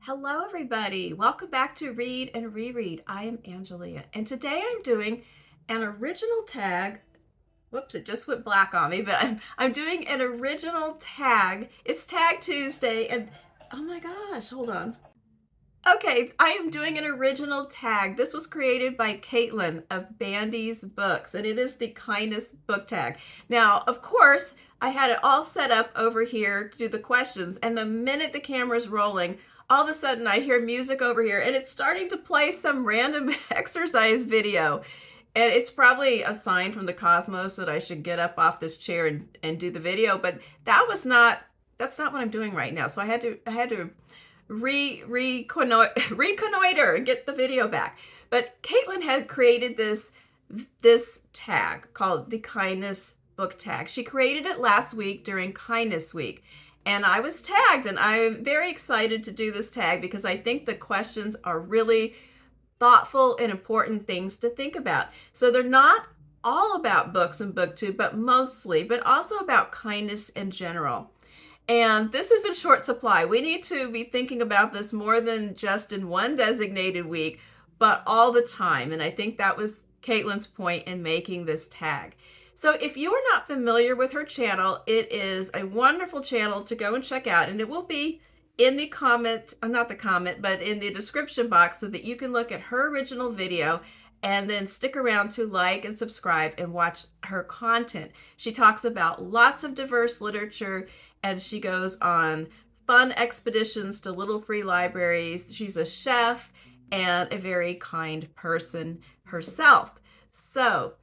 Hello, everybody. Welcome back to Read and Reread. I am Angelia, and today I'm doing an original tag. Whoops, it just went black on me, but I'm doing an original tag. It's Tag Tuesday, and oh my gosh, hold on. Okay, I am doing an original tag. This was created by Kaitlin of Bandy's Books, and it is the kindness book tag. Now, of course, I had it all set up over here to do the questions, and the minute the camera's rolling, all of a sudden I hear music over here, and it's starting to play some random exercise video. And it's probably a sign from the cosmos that I should get up off this chair and do the video, but that's not what I'm doing right now. So I had to reconnoiter and get the video back. But Kaitlin had created this tag called the Kindness Book Tag. She created it last week during Kindness Week. And I was tagged, and I'm very excited to do this tag because I think the questions are really thoughtful and important things to think about. So they're not all about books and BookTube, but mostly, but also about kindness in general. And this is in short supply. We need to be thinking about this more than just in one designated week, but all the time. And I think that was Kaitlin's point in making this tag. So if you are not familiar with her channel, it is a wonderful channel to go and check out. And it will be in the comment, not the comment, but in the description box so that you can look at her original video and then stick around to like and subscribe and watch her content. She talks about lots of diverse literature, and she goes on fun expeditions to little free libraries. She's a chef and a very kind person herself. So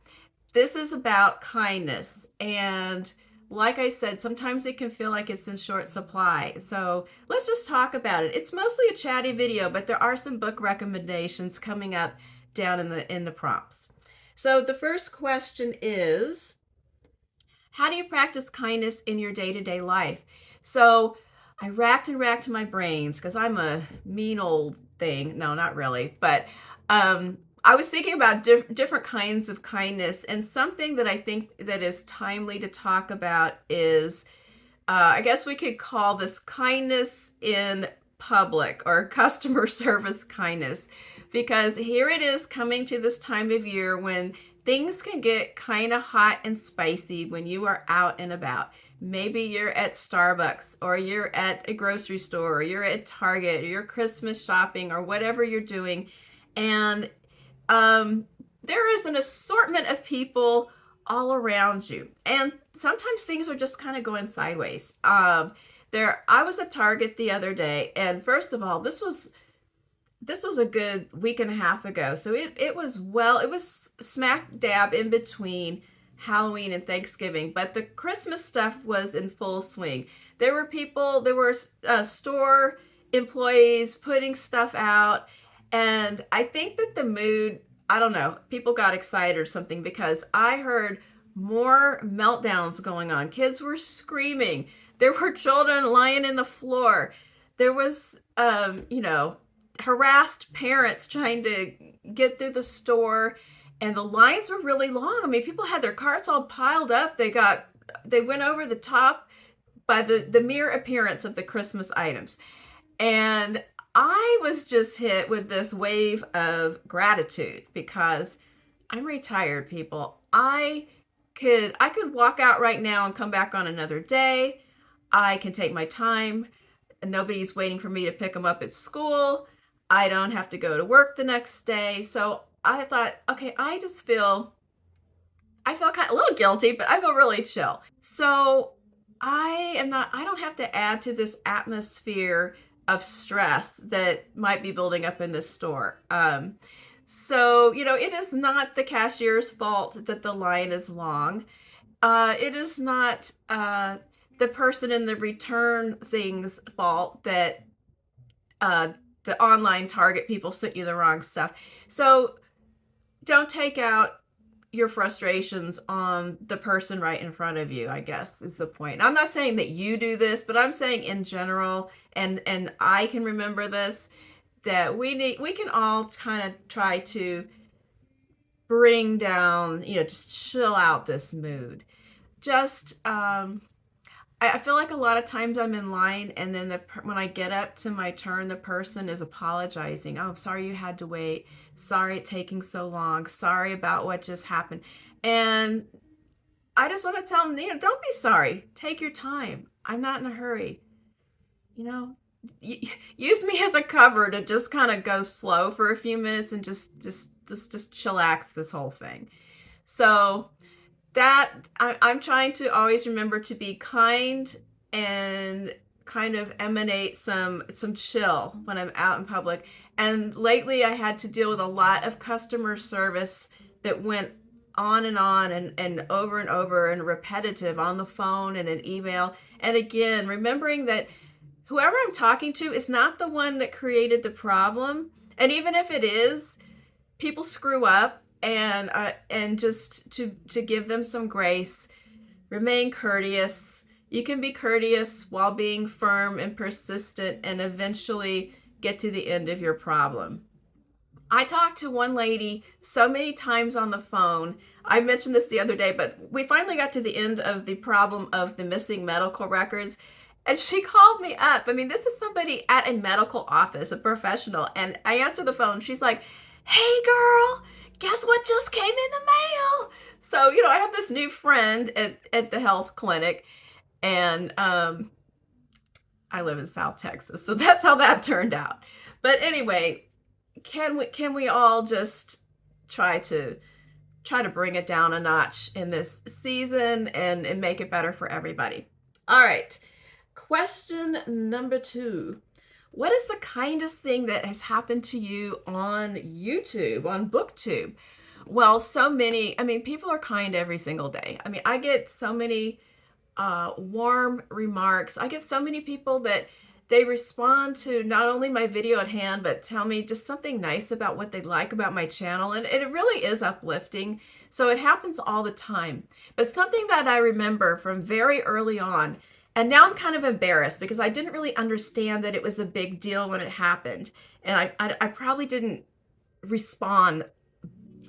this is about kindness, and like I said, sometimes it can feel like it's in short supply. So let's just talk about it. It's mostly a chatty video, but there are some book recommendations coming up down in the prompts. So the first question is, how do you practice kindness in your day-to-day life? So I racked and racked my brains because I'm a mean old thing. No, not really, but I was thinking about different kinds of kindness, and something that I think that is timely to talk about is, I guess we could call this kindness in public or customer service kindness, because here it is coming to this time of year when things can get kind of hot and spicy when you are out and about. Maybe you're at Starbucks, or you're at a grocery store, or you're at Target, or you're Christmas shopping, or whatever you're doing, and there is an assortment of people all around you, and sometimes things are just kind of going sideways. I was at Target the other day, and first of all, this was a good week and a half ago, so it was smack dab in between Halloween and Thanksgiving, but the Christmas stuff was in full swing. There were store employees putting stuff out. And I think that the mood, I don't know, people got excited or something, because I heard more meltdowns going on. Kids were screaming. There were children lying in the floor. There was, harassed parents trying to get through the store, and the lines were really long. I mean, people had their carts all piled up. They went over the top by the mere appearance of the Christmas items. And I was just hit with this wave of gratitude because I'm retired, people. I could walk out right now and come back on another day. I can take my time. Nobody's waiting for me to pick them up at school. I don't have to go to work the next day. So I thought, okay, I feel kind of a little guilty, but I feel really chill. So I don't have to add to this atmosphere of stress that might be building up in this store. So, it is not the cashier's fault that the line is long. It is not the person in the return thing's fault that the online Target people sent you the wrong stuff. So don't take out your frustrations on the person right in front of you, I guess is the point. I'm not saying that you do this, but I'm saying in general, and I can remember this, that we can all kind of try to bring down, just chill out this mood. Just I feel like a lot of times I'm in line, and then when I get up to my turn, the person is apologizing. Oh, I'm sorry you had to wait. Sorry it's taking so long. Sorry about what just happened. And I just want to tell them, don't be sorry. Take your time. I'm not in a hurry. Use me as a cover to just kind of go slow for a few minutes and just chillax this whole thing. So that I'm trying to always remember to be kind and kind of emanate some chill when I'm out in public. And lately I had to deal with a lot of customer service that went on and over and over and repetitive on the phone and an email. And again, remembering that whoever I'm talking to is not the one that created the problem. And even if it is, people screw up, and just to give them some grace, remain courteous. You can be courteous while being firm and persistent and eventually get to the end of your problem. I talked to one lady so many times on the phone. I mentioned this the other day, but we finally got to the end of the problem of the missing medical records. And she called me up. I mean, this is somebody at a medical office, a professional. And I answered the phone. She's like, hey, girl, guess what just came in the mail? So, I have this new friend at the health clinic. And I live in South Texas. So that's how that turned out. But anyway, can we all just try to bring it down a notch in this season and make it better for everybody? All right. Question number 2. What is the kindest thing that has happened to you on YouTube, on BookTube? Well, so many, people are kind every single day. I get so many warm remarks. I get so many people that they respond to not only my video at hand, but tell me just something nice about what they like about my channel. And it really is uplifting. So it happens all the time. But something that I remember from very early on, and now I'm kind of embarrassed because I didn't really understand that it was a big deal when it happened. And I probably didn't respond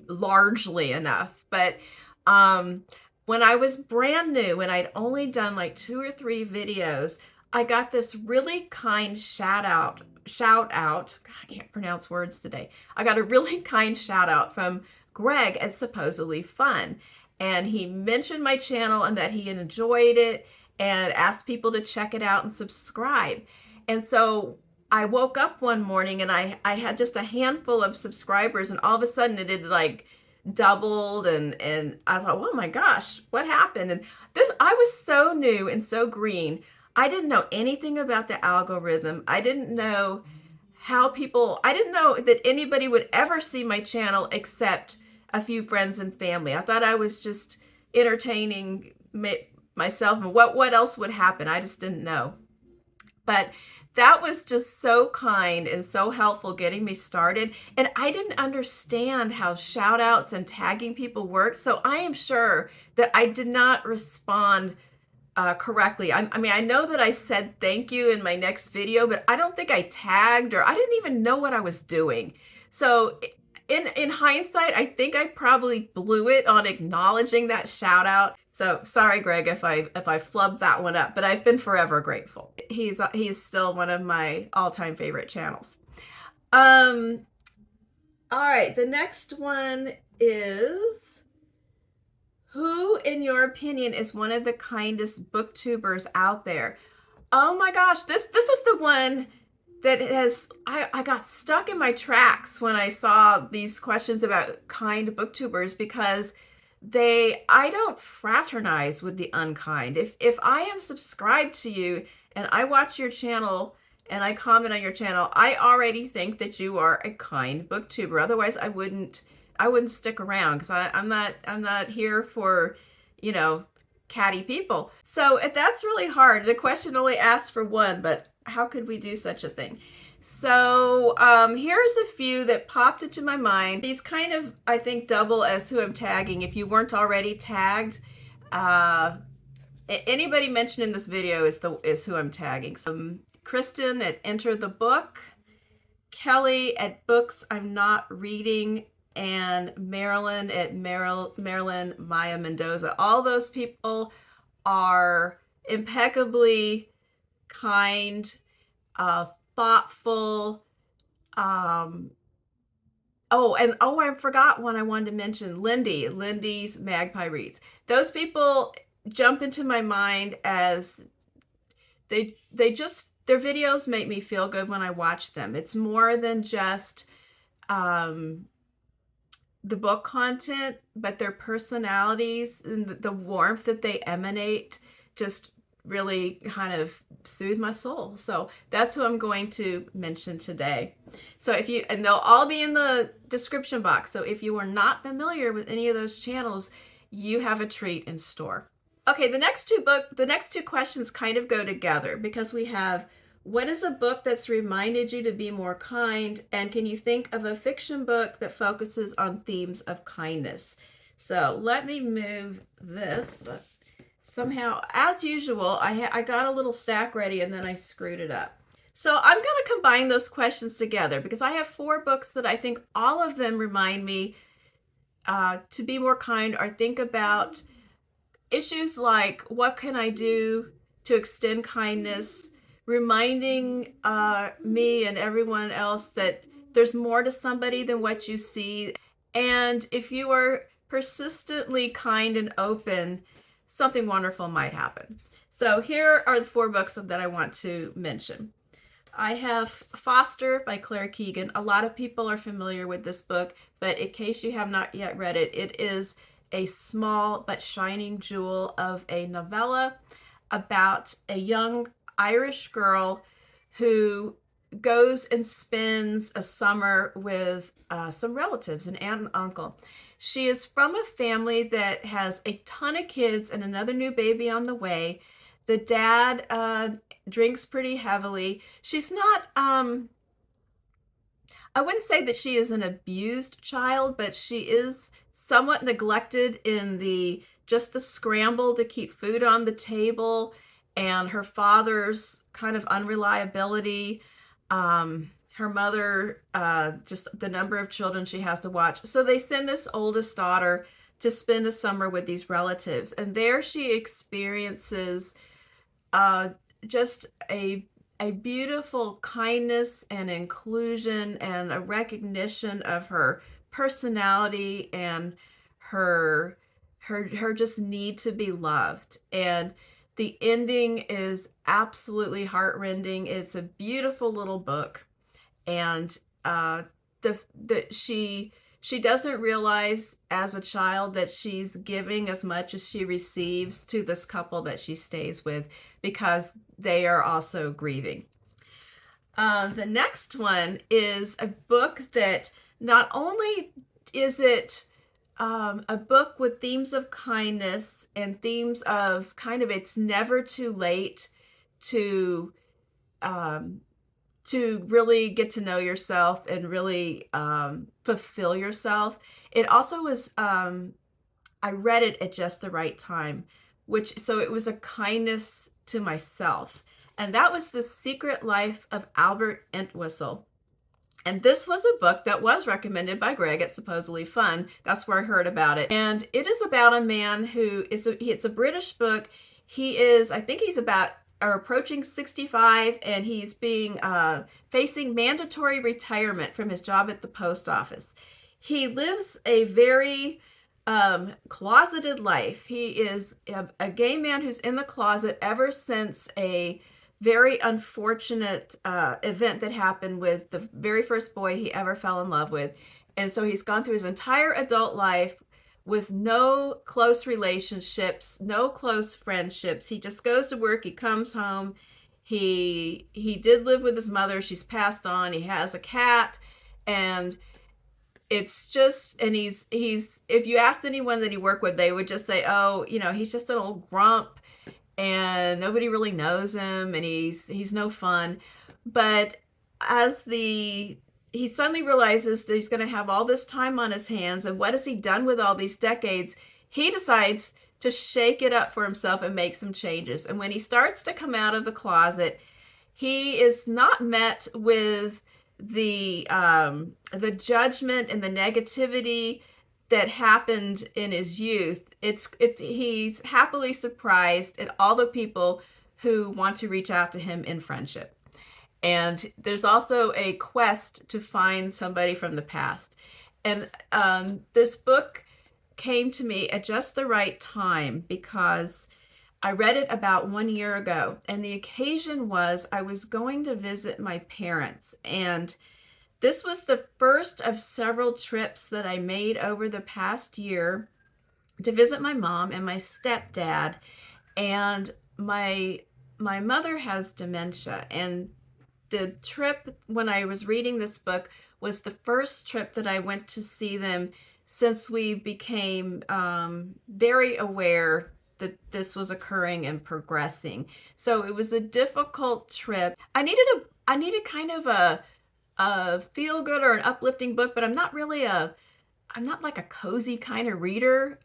largely enough. But when I was brand new and I'd only done like 2 or 3 videos, I got this really kind shout out. God, I can't pronounce words today. I got a really kind shout out from Greg at SupposedlyFun. And he mentioned my channel and that he enjoyed it, and asked people to check it out and subscribe. And so I woke up one morning and I had just a handful of subscribers, and all of a sudden it had like doubled, and I thought, oh my gosh, what happened? And I was so new and so green. I didn't know anything about the algorithm. I didn't know I didn't know that anybody would ever see my channel except a few friends and family. I thought I was just entertaining myself, and what else would happen? I just didn't know. But that was just so kind and so helpful getting me started. And I didn't understand how shout outs and tagging people work. So I am sure that I did not respond correctly. I know that I said thank you in my next video, but I don't think I tagged, or I didn't even know what I was doing. So in hindsight, I think I probably blew it on acknowledging that shout out. So sorry, Greg, if I flubbed that one up, but I've been forever grateful. He's still one of my all-time favorite channels. All right, the next one is, who, in your opinion, is one of the kindest booktubers out there? Oh my gosh, this is the one that I got stuck in my tracks when I saw these questions about kind booktubers, because I don't fraternize with the unkind. If I am subscribed to you and I watch your channel and I comment on your channel, I already think that you are a kind booktuber. Otherwise, I wouldn't stick around, because I'm not here for, catty people. So that's really hard. The question only asks for one, but how could we do such a thing? So here's a few that popped into my mind. These kind of, I think, double as who I'm tagging. If you weren't already tagged, anybody mentioned in this video is who I'm tagging. Kristen at Enter the Book, Kelly at Books I'm Not Reading, and Marilyn at Marilyn Maya Mendoza. All those people are impeccably kind, thoughtful. I forgot one I wanted to mention. Lindy's Magpie Reads. Those people jump into my mind as they just, their videos make me feel good when I watch them. It's more than just the book content, but their personalities and the warmth that they emanate just really kind of soothe my soul. So that's who I'm going to mention today. So and they'll all be in the description box. So if you are not familiar with any of those channels, you have a treat in store. Okay, the next two questions kind of go together, because we have, what is a book that's reminded you to be more kind? And can you think of a fiction book that focuses on themes of kindness? So let me move this. Somehow, as usual, I got a little stack ready and then I screwed it up. So I'm going to combine those questions together, because I have 4 books that I think all of them remind me to be more kind, or think about issues like, what can I do to extend kindness, reminding me and everyone else that there's more to somebody than what you see. And if you are persistently kind and open, something wonderful might happen. So here are the 4 books that I want to mention. I have Foster by Claire Keegan. A lot of people are familiar with this book, but in case you have not yet read it, it is a small but shining jewel of a novella about a young Irish girl who goes and spends a summer with some relatives, an aunt and uncle. She is from a family that has a ton of kids and another new baby on the way. The dad drinks pretty heavily. She's not, I wouldn't say that she is an abused child, but she is somewhat neglected in just the scramble to keep food on the table, and her father's kind of unreliability. Her mother, just the number of children she has to watch. So they send this oldest daughter to spend a summer with these relatives. And there she experiences just a beautiful kindness and inclusion, and a recognition of her personality and her just need to be loved. And the ending is absolutely heartrending. It's a beautiful little book. And she doesn't realize as a child that she's giving as much as she receives to this couple that she stays with, because they are also grieving. The next one is a book that not only is it a book with themes of kindness and themes of kind of, it's never too late to really get to know yourself and really fulfill yourself. It also was, I read it at just the right time, so it was a kindness to myself. And that was The Secret Life of Albert Entwhistle. And this was a book that was recommended by Greg at SupposedlyFun. That's where I heard about it. And it is about a man who it's a British book. He is, I think he's about or approaching 65, and he's facing mandatory retirement from his job at the post office. He lives a very closeted life. He is a gay man who's in the closet ever since a very unfortunate event that happened with the very first boy he ever fell in love with. And so he's gone through his entire adult life with no close relationships, no close friendships. He just goes to work, he comes home. He did live with his mother, she's passed on. He has a cat, and it's just, and he's if you asked anyone that he worked with, they would just say, oh, he's just an old grump and nobody really knows him, and he's no fun. But as he suddenly realizes that he's going to have all this time on his hands, and what has he done with all these decades? He decides to shake it up for himself and make some changes. And when he starts to come out of the closet, he is not met with the judgment and the negativity that happened in his youth, he's happily surprised at all the people who want to reach out to him in friendship. And there's also a quest to find somebody from the past. And this book came to me at just the right time because I read it about 1 year ago. And the occasion was I was going to visit my parents. And this was the first of several trips that I made over the past year to visit my mom and my stepdad. And my mother has dementia. And the trip when I was reading this book was the first trip that I went to see them since we became very aware that this was occurring and progressing. So it was a difficult trip. I needed kind of a feel good or an uplifting book, but I'm not like a cozy kind of reader.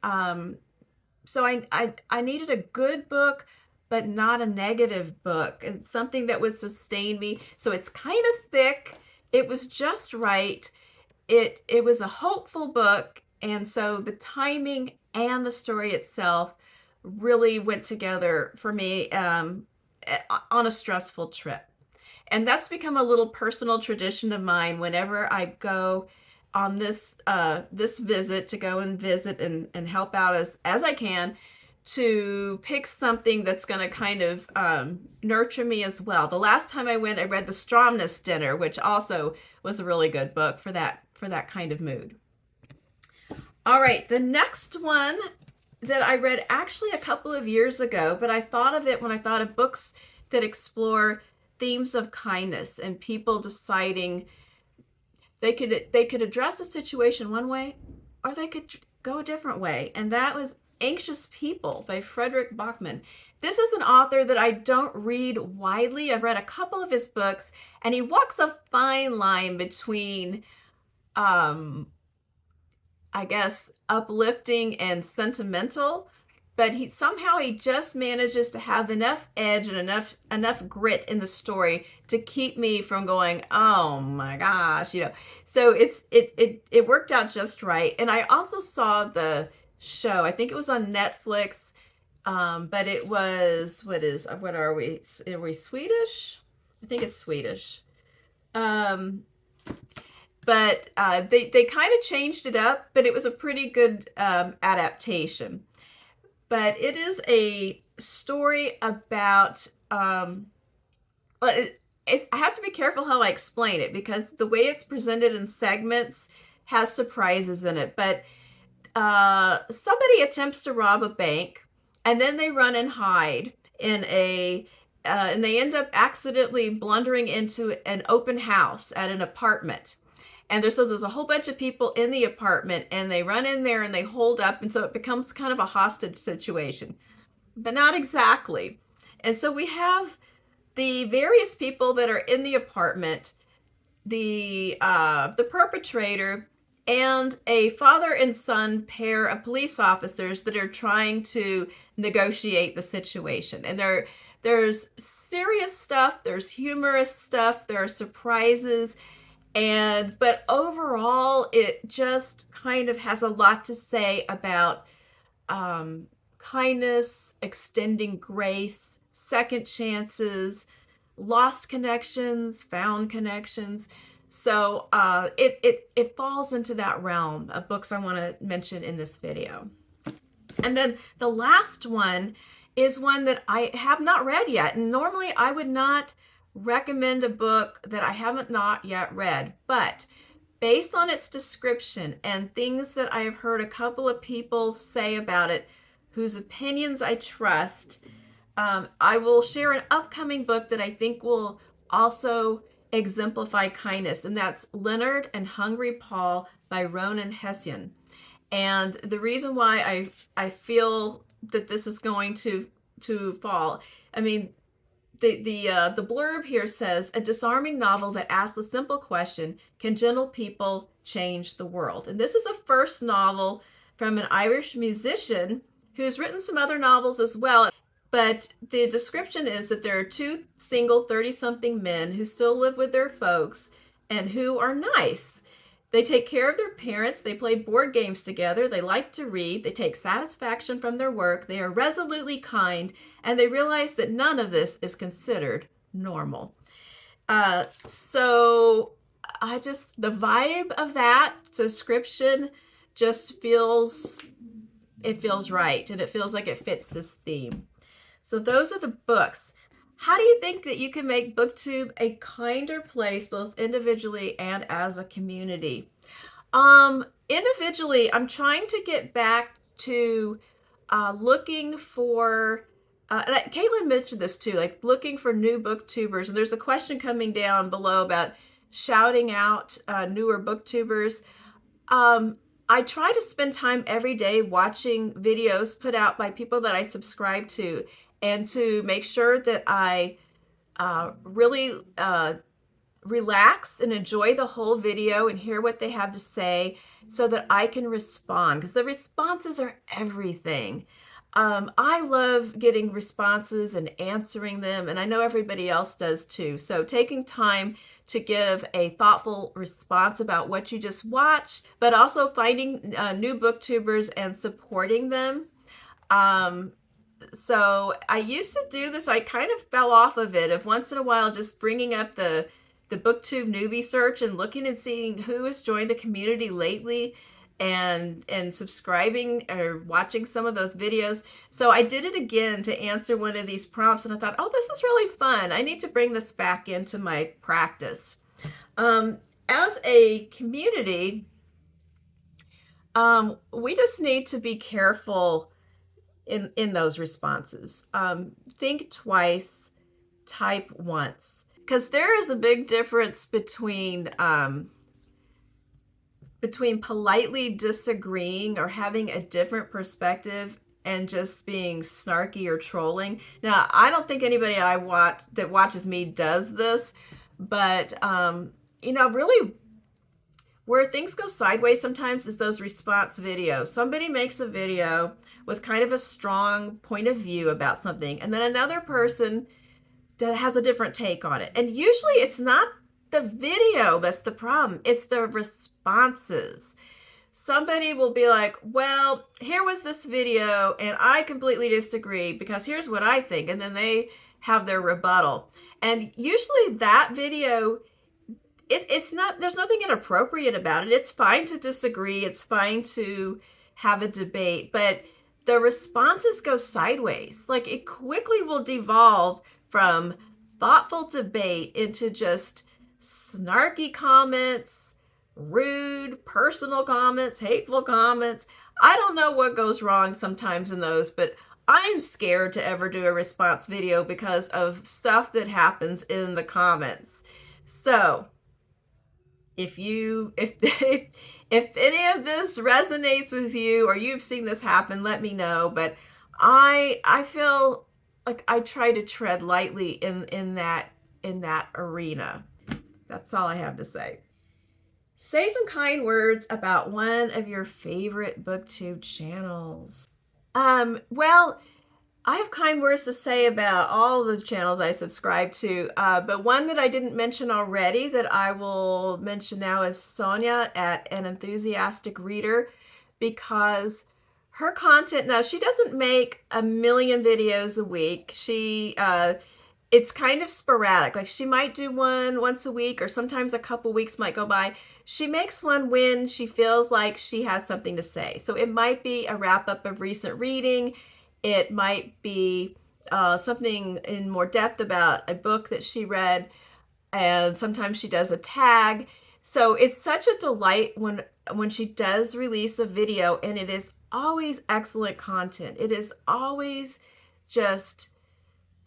So I needed a good book, but not a negative book, and something that would sustain me. So it's kind of thick. It was just right. It was a hopeful book, and so the timing and the story itself really went together for me on a stressful trip. And that's become a little personal tradition of mine whenever I go on this visit, to go and visit and help out as I can, to pick something that's going to kind of nurture me as well. The last time I went, I read The Stromness Dinner, which also was a really good book for that kind of mood. All right, the next one that I read actually a couple of years ago, but I thought of it when I thought of books that explore themes of kindness and people deciding they could address a situation one way or they could go a different way. And that was Anxious People by Fredrik Backman. This is an author that I don't read widely. I've read a couple of his books, and he walks a fine line between I guess uplifting and sentimental, but he just manages to have enough edge and enough grit in the story to keep me from going, oh my gosh, So it worked out just right. And I also saw the show. I think it was on Netflix, but it was what are we? Are we Swedish? I think it's Swedish. But they kind of changed it up, but it was a pretty good adaptation. But it is a story about, I have to be careful how I explain it because the way it's presented in segments has surprises in it. But somebody attempts to rob a bank, and then they run and hide in and they end up accidentally blundering into an open house at an apartment. And there's a whole bunch of people in the apartment, and they run in there and they hold up, and so it becomes kind of a hostage situation, but not exactly. And so we have the various people that are in the apartment, the perpetrator, and a father and son pair of police officers that are trying to negotiate the situation. And there's serious stuff, there's humorous stuff, there are surprises. But overall, it just kind of has a lot to say about kindness, extending grace, second chances, lost connections, found connections. So it falls into that realm of books I want to mention in this video. And then the last one is one that I have not read yet. And normally I would not recommend a book that I haven't not yet read, but based on its description and things that I have heard a couple of people say about it, whose opinions I trust, I will share an upcoming book that I think will also exemplify kindness, and that's Leonard and Hungry Paul by Ronan Hession. And the reason why I feel that this is going to fall, I mean, the blurb here says, a disarming novel that asks a simple question, can gentle people change the world? And this is the first novel from an Irish musician who's written some other novels as well. But the description is that there are two single 30-something men who still live with their folks and who are nice. They take care of their parents. They play board games together. They like to read. They take satisfaction from their work. They are resolutely kind, and they realize that none of this is considered normal. So the vibe of that description just feels right, and it feels like it fits this theme. So those are the books. How do you think that you can make BookTube a kinder place, both individually and as a community? Individually, I'm trying to get back to looking for, and Kaitlin mentioned this too, like looking for new BookTubers. And there's a question coming down below about shouting out newer BookTubers. I try to spend time every day watching videos put out by people that I subscribe to, and to make sure that I really relax and enjoy the whole video and hear what they have to say so that I can respond, because the responses are everything. I love getting responses and answering them, and I know everybody else does too. So taking time to give a thoughtful response about what you just watched, but also finding new BookTubers and supporting them. So I used to do this. I kind of fell off of it, of once in a while just bringing up the BookTube Newbie search and looking and seeing who has joined the community lately, and subscribing or watching some of those videos. So I did it again to answer one of these prompts, and I thought, oh, this is really fun. I need to bring this back into my practice. As a community, we just need to be careful in those responses. Think twice, type once, because there is a big difference between politely disagreeing or having a different perspective and just being snarky or trolling. Now, I don't think anybody that watches me does this, but really where things go sideways sometimes is those response videos. Somebody makes a video with kind of a strong point of view about something, and then another person that has a different take on it. And usually it's not the video that's the problem, it's the responses. Somebody will be like, well, here was this video and I completely disagree because here's what I think, and then they have their rebuttal. And usually that video, it's not, there's nothing inappropriate about it. It's fine to disagree, it's fine to have a debate, but the responses go sideways. Like, it quickly will devolve from thoughtful debate into just snarky comments, rude, personal comments, hateful comments. I don't know what goes wrong sometimes in those, but I'm scared to ever do a response video because of stuff that happens in the comments. So if any of this resonates with you, or you've seen this happen, let me know. But I feel like I try to tread lightly in that arena. That's all I have to say. Say some kind words about one of your favorite BookTube channels. Well, I have kind words to say about all the channels I subscribe to, but one that I didn't mention already that I will mention now is Sonia at An Enthusiastic Reader, because her content, now she doesn't make a million videos a week. It's kind of sporadic. Like, she might do one once a week, or sometimes a couple weeks might go by. She makes one when she feels like she has something to say. So it might be a wrap-up of recent reading. It might be something in more depth about a book that she read, and sometimes she does a tag. So it's such a delight when she does release a video, and it is always excellent content. It is always just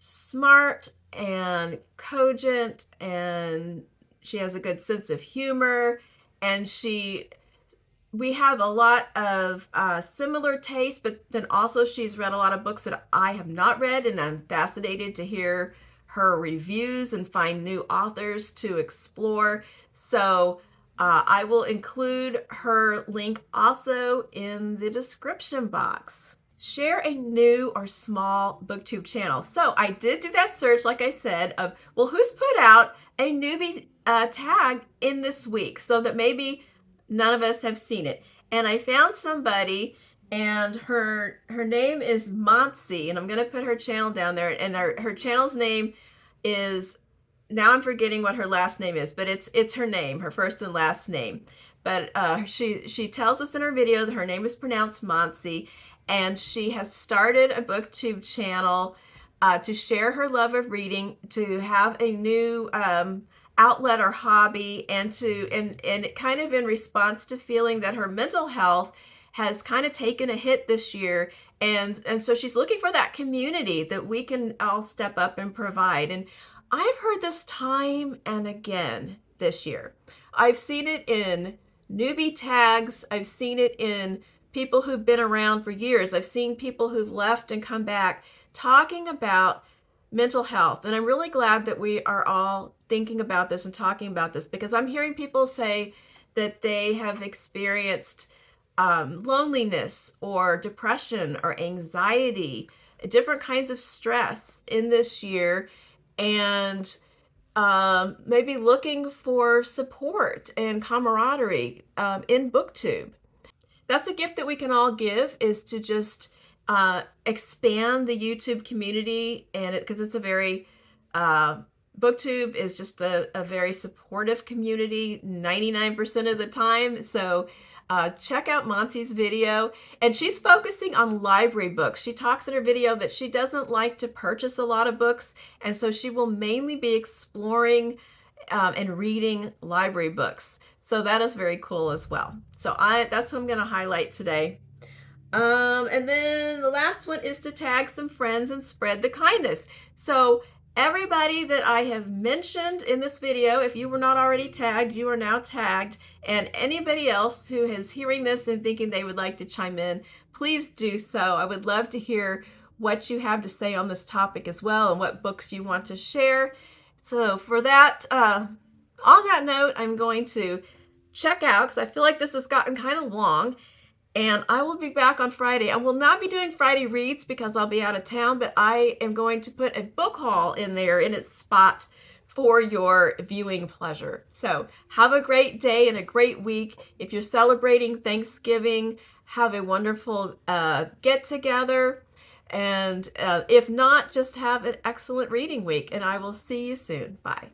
smart and cogent, and she has a good sense of humor, and we have a lot of similar tastes, but then also she's read a lot of books that I have not read, and I'm fascinated to hear her reviews and find new authors to explore. So I will include her link also in the description box. Share a new or small BookTube channel. So I did do that search, like I said, of, well, who's put out a newbie tag in this week, so that maybe none of us have seen it. And I found somebody, and her name is Monty, and I'm going to put her channel down there, and her channel's name is, now I'm forgetting what her last name is, but it's her name, her first and last name. But she tells us in her video that her name is pronounced Monty, and she has started a BookTube channel to share her love of reading, to have a new outlet or hobby, and kind of in response to feeling that her mental health has kind of taken a hit this year, and so she's looking for that community that we can all step up and provide. And I've heard this time and again this year. I've seen it in newbie tags. I've seen it in people who've been around for years. I've seen people who've left and come back talking about mental health. And I'm really glad that we are all thinking about this and talking about this, because I'm hearing people say that they have experienced loneliness or depression or anxiety, different kinds of stress in this year, and maybe looking for support and camaraderie in BookTube. That's a gift that we can all give, is to just expand the YouTube community, and because it's a very BookTube is just a very supportive community 99% of the time. So check out Monty's video, and she's focusing on library books. She talks in her video that she doesn't like to purchase a lot of books, and so she will mainly be exploring and reading library books. So that is very cool as well. So that's what I'm going to highlight today. And then the last one is to tag some friends and spread the kindness. So everybody that I have mentioned in this video, if you were not already tagged, you are now tagged. And anybody else who is hearing this and thinking they would like to chime in, please do so. I would love to hear what you have to say on this topic as well, and what books you want to share. So for that, on that note, I'm going to check out, because I feel like this has gotten kind of long. And I will be back on Friday. I will not be doing Friday reads because I'll be out of town, but I am going to put a book haul in there in its spot for your viewing pleasure. So have a great day and a great week. If you're celebrating Thanksgiving, have a wonderful get-together. And if not, just have an excellent reading week. And I will see you soon. Bye.